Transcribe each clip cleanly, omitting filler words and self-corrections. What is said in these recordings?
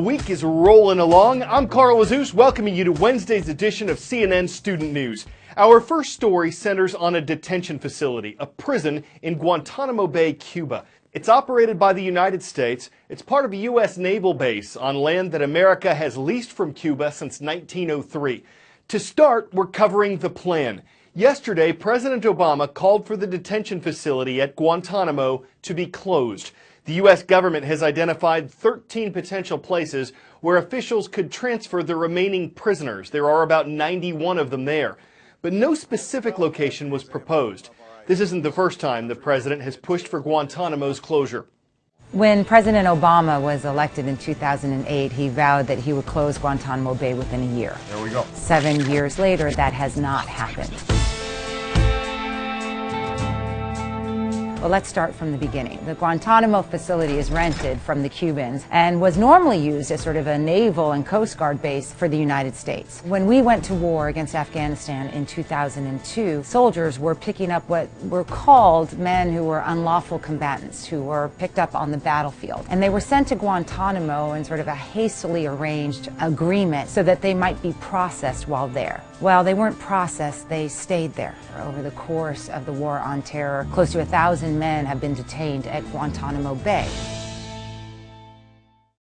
week is rolling along. I'm Carl Azus, welcoming you to Wednesday's edition of CNN Student News. Our first story centers on a detention facility, a prison in Guantanamo Bay, Cuba. It's operated by the United States. It's part of a U.S. naval base on land that America has leased from Cuba since 1903. To start, we're covering the plan. Yesterday, President Obama called for the detention facility at Guantanamo to be closed. The U.S. government has identified 13 potential places where officials could transfer the remaining prisoners. There are about 91 of them there. But no specific location was proposed. This isn't the first time the president has pushed for Guantanamo's closure. When President Obama was elected in 2008, he vowed that he would close Guantanamo Bay within a year. There we go. 7 years later, that has not happened. Well, let's start from the beginning. The Guantanamo facility is rented from the Cubans and was normally used as sort of a naval and Coast Guard base for the United States. When we went to war against Afghanistan in 2002, soldiers were picking up what were called men who were unlawful combatants, who were picked up on the battlefield. And they were sent to Guantanamo in sort of a hastily arranged agreement so that they might be processed while there. Well, they weren't processed, they stayed there. Over the course of the War on Terror, close to 1,000 men have been detained at Guantanamo Bay.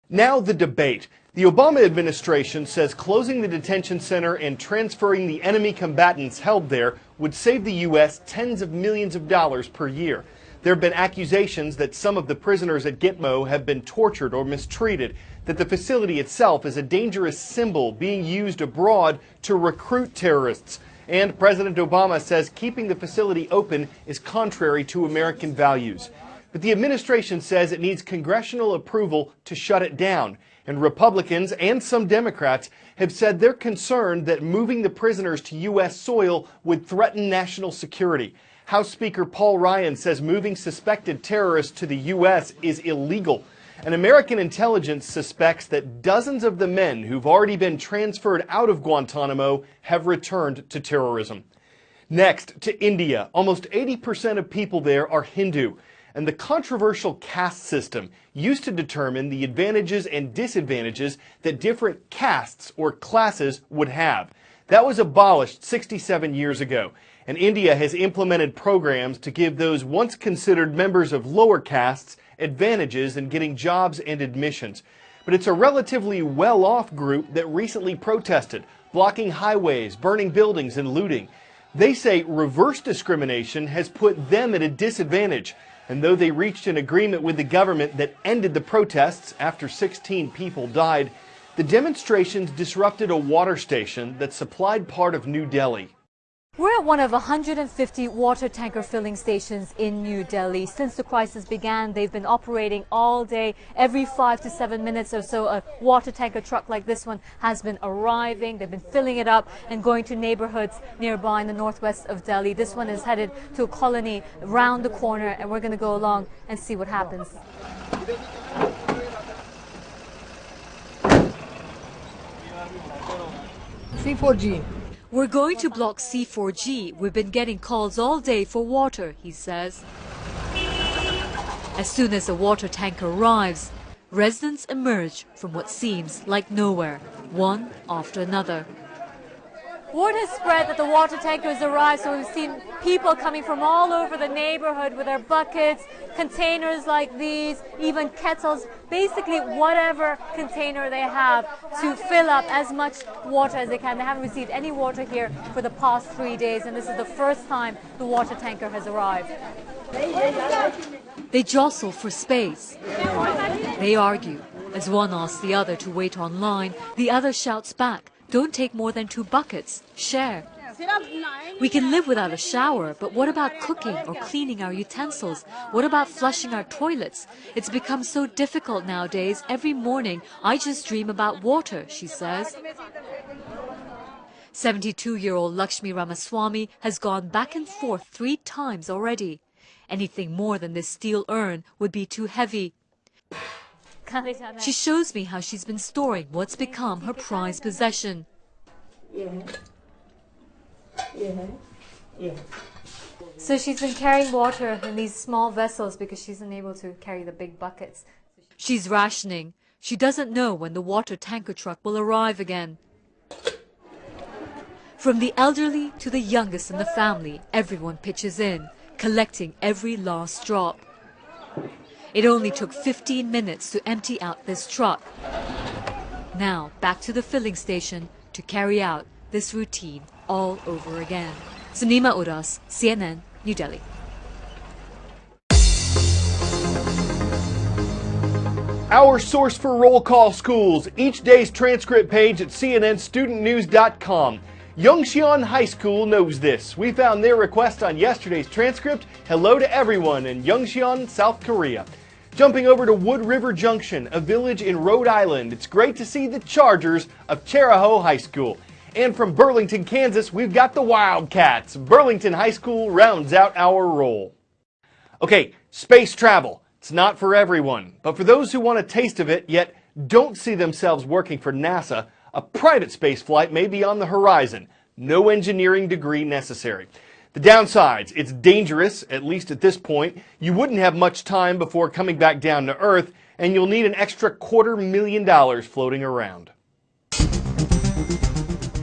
Now the debate. The Obama administration says closing the detention center and transferring the enemy combatants held there would save the U.S. tens of millions of dollars per year. There have been accusations that some of the prisoners at Gitmo have been tortured or mistreated, that the facility itself is a dangerous symbol being used abroad to recruit terrorists. And President Obama says keeping the facility open is contrary to American values. But the administration says it needs congressional approval to shut it down. And Republicans and some Democrats have said they're concerned that moving the prisoners to U.S. soil would threaten national security. House Speaker Paul Ryan says moving suspected terrorists to the U.S. is illegal. And American intelligence suspects that dozens of the men who've already been transferred out of Guantanamo have returned to terrorism. Next, to India. Almost 80% of people there are Hindu. And the controversial caste system used to determine the advantages and disadvantages that different castes or classes would have. That was abolished 67 years ago. And India has implemented programs to give those once considered members of lower castes advantages in getting jobs and admissions. But it's a relatively well-off group that recently protested, blocking highways, burning buildings, and looting. They say reverse discrimination has put them at a disadvantage. And though they reached an agreement with the government that ended the protests after 16 people died, the demonstrations disrupted a water station that supplied part of New Delhi. We're at one of 150 water tanker filling stations in New Delhi. Since the crisis began, they've been operating all day. Every 5 to 7 minutes or so, a water tanker truck like this one has been arriving. They've been filling it up and going to neighborhoods nearby in the northwest of Delhi. This one is headed to a colony round the corner, and we're going to go along and see what happens. C4G. We're going to block C4G. We've been getting calls all day for water, he says. As soon as a water tanker arrives, residents emerge from what seems like nowhere, one after another. Word has spread that the water tankers arrived, so we've seen people coming from all over the neighborhood with their buckets, containers like these, even kettles, basically whatever container they have to fill up as much water as they can. They haven't received any water here for the past 3 days, and this is the first time the water tanker has arrived. They jostle for space. They argue. As one asks the other to wait online, the other shouts back, "Don't take more than 2 buckets. Share." We can live without a shower, but what about cooking or cleaning our utensils? What about flushing our toilets? It's become so difficult nowadays. Every morning, I just dream about water, she says. 72-year-old Lakshmi Ramaswamy has gone back and forth 3 times already. Anything more than this steel urn would be too heavy. She shows me how she's been storing what's become her prized possession. So she's been carrying water in these small vessels because she's unable to carry the big buckets. She's rationing. She doesn't know when the water tanker truck will arrive again. From the elderly to the youngest in the family, everyone pitches in, collecting every last drop. It only took 15 minutes to empty out this truck. Now back to the filling station to carry out this routine all over again. Sunima Uras, CNN, New Delhi. Our source for Roll Call Schools, each day's transcript page at cnnstudentnews.com. Youngcheon High School knows this. We found their request on yesterday's transcript. Hello to everyone in Youngcheon, South Korea. Jumping over to Wood River Junction, a village in Rhode Island. It's great to see the Chargers of Cherahoe High School. And from Burlington, Kansas, we've got the Wildcats. Burlington High School rounds out our roll. Okay, space travel. It's not for everyone, but for those who want a taste of it, yet don't see themselves working for NASA, a private space flight may be on the horizon. No engineering degree necessary. The downsides, it's dangerous, at least at this point. You wouldn't have much time before coming back down to Earth, and you'll need an extra $250,000 floating around.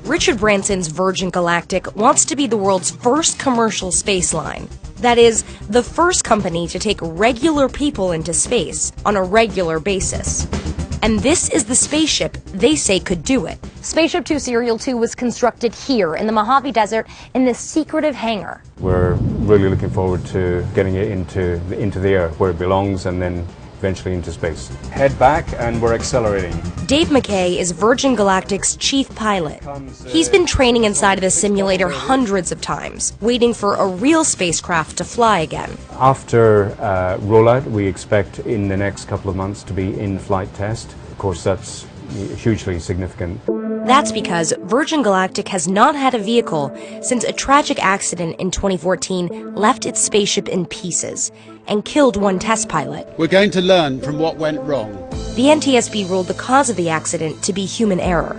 Richard Branson's Virgin Galactic wants to be the world's first commercial space line. That is, the first company to take regular people into space on a regular basis. And this is the spaceship they say could do it. Spaceship Two Serial 2 was constructed here in the Mojave Desert in this secretive hangar. We're really looking forward to getting it into the air where it belongs and then eventually into space. Head back and we're accelerating. Dave McKay is Virgin Galactic's chief pilot. He's been training inside of the simulator hundreds of times, waiting for a real spacecraft to fly again. After rollout, we expect in the next couple of months to be in flight test. Of course, that's hugely significant. That's because Virgin Galactic has not had a vehicle since a tragic accident in 2014 left its spaceship in pieces and killed one test pilot. We're going to learn from what went wrong. The NTSB ruled the cause of the accident to be human error.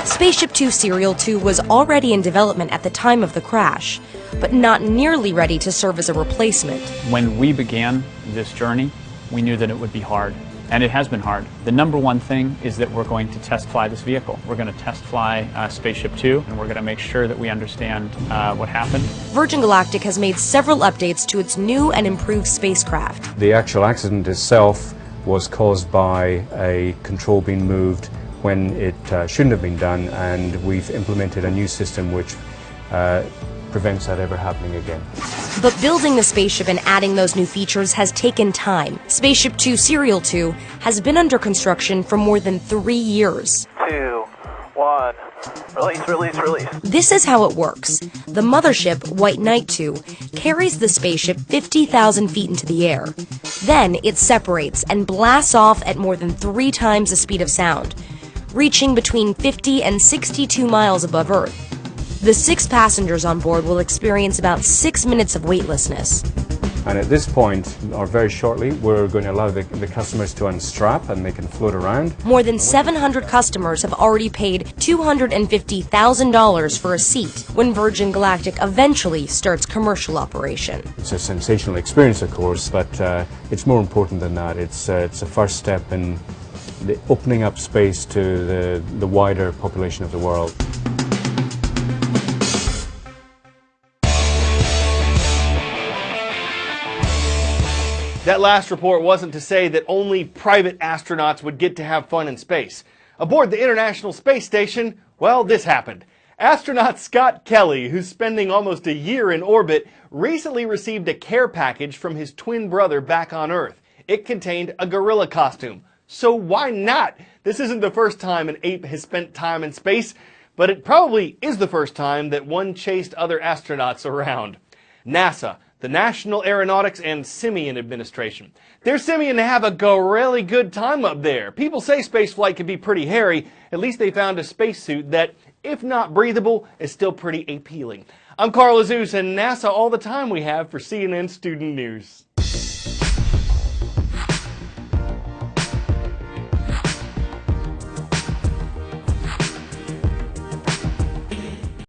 Spaceship Two Serial 2 was already in development at the time of the crash, but not nearly ready to serve as a replacement. When we began this journey, we knew that it would be hard. And it has been hard. The number one thing is that we're going to test fly this vehicle. We're going to test fly Spaceship Two, and we're going to make sure that we understand what happened. Virgin Galactic has made several updates to its new and improved spacecraft. The actual accident itself was caused by a control being moved when it shouldn't have been done, and we've implemented a new system which prevents that ever happening again. But building the spaceship and adding those new features has taken time. Spaceship Two Serial 2 has been under construction for more than 3 years. 2, 1, release, release, release. This is how it works. The mothership, White Knight 2, carries the spaceship 50,000 feet into the air. Then it separates and blasts off at more than 3 times the speed of sound, reaching between 50 and 62 miles above Earth. The 6 passengers on board will experience about 6 minutes of weightlessness. And at this point, or very shortly, we're going to allow the customers to unstrap and they can float around. More than 700 customers have already paid $250,000 for a seat when Virgin Galactic eventually starts commercial operation. It's a sensational experience, of course, but it's more important than that. It's a first step in the opening up space to the wider population of the world. That last report wasn't to say that only private astronauts would get to have fun in space. Aboard the International Space Station, well, this happened. Astronaut Scott Kelly, who's spending almost a year in orbit, recently received a care package from his twin brother back on Earth. It contained a gorilla costume. So why not? This isn't the first time an ape has spent time in space, but it probably is the first time that one chased other astronauts around. NASA, the National Aeronautics and Simian Administration. They're simian to have a really good time up there. People say spaceflight can be pretty hairy. At least they found a spacesuit that, if not breathable, is still pretty appealing. I'm Carl Azuz, and NASA all the time we have for CNN Student News.